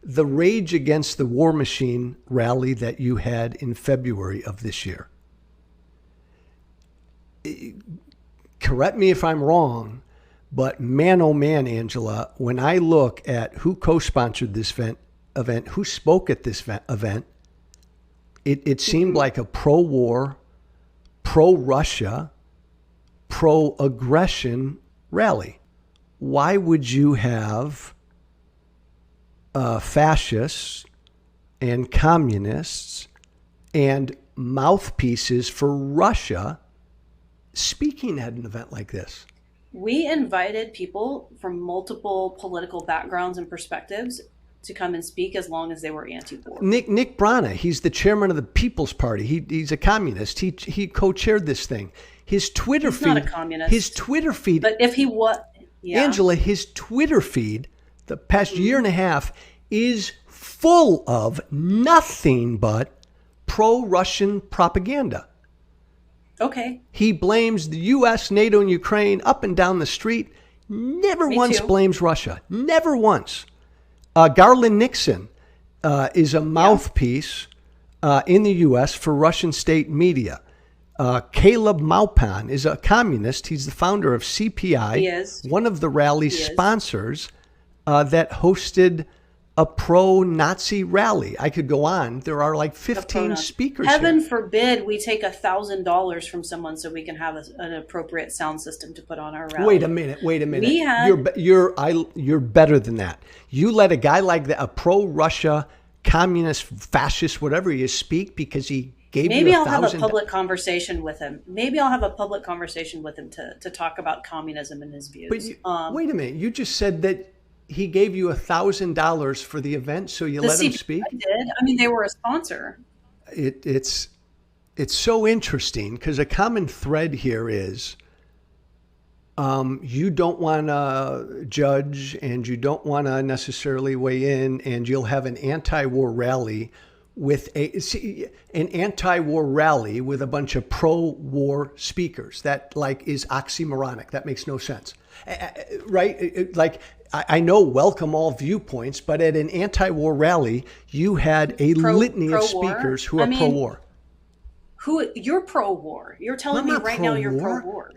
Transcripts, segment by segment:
the Rage Against the War Machine rally that you had in February of this year. Correct me if I'm wrong, but man, oh man, Angela, when I look at who co-sponsored this event, who spoke at this event, it seemed like a pro-war, pro-Russia, pro-aggression rally. Why would you have fascists and communists and mouthpieces for Russia speaking at an event like this? We invited people from multiple political backgrounds and perspectives to come and speak as long as they were anti-war. Nick Brana, he's the chairman of the People's Party. He's a communist. He co-chaired this thing. His Twitter He's feed. not a communist. His Twitter feed. But if he was, yeah. Angela, his Twitter feed, the past year and a half, is full of nothing but pro-Russian propaganda. Okay. He blames the U.S., NATO, and Ukraine up and down the street. Never once blames Russia. Never once. Garland Nixon is a mouthpiece in the U.S. for Russian state media. Caleb Maupin is a communist. He's the founder of CPI. He is. One of the rally's sponsors that hosted a pro-Nazi rally. I could go on. There are like 15 speakers. Heaven forbid we take $1,000 from someone so we can have an appropriate sound system to put on our rally. Wait a minute. We had... You're better than that. You let a guy like that, a pro-Russia, communist, fascist, whatever he is, speak because he gave you $1,000. Maybe I'll have a public conversation with him. To talk about communism and his views. But wait a minute. You just said that he gave you $1,000 for the event, so you let him speak? I did. I mean, they were a sponsor. It's so interesting because a common thread here is you don't want to judge and you don't want to necessarily weigh in, and you'll have an anti-war rally with an anti-war rally with a bunch of pro-war speakers. That is oxymoronic. That makes no sense, right? I know welcome all viewpoints, but at an anti-war rally, you had a litany of speakers who are pro-war. You're pro-war. You're telling me right now you're pro-war.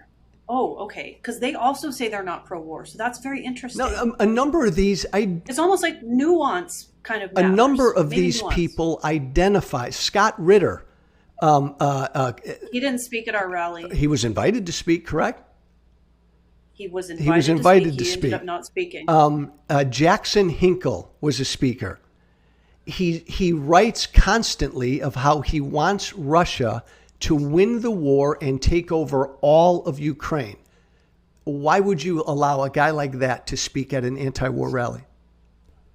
Oh, okay. Because they also say they're not pro-war, so that's very interesting. No, a number of these, it's almost like nuance kind of matters. A number of these people identify. Scott Ritter. He didn't speak at our rally. He was invited to speak, correct? He was invited to speak. He ended up not speaking. Jackson Hinkle was a speaker. He writes constantly of how he wants Russia to win the war and take over all of Ukraine. Why would you allow a guy like that to speak at an anti-war rally?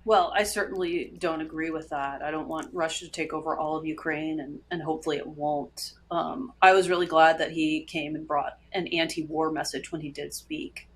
Well, I certainly don't agree with that. I don't want Russia to take over all of Ukraine, and hopefully it won't. I was really glad that he came and brought an anti-war message when he did speak.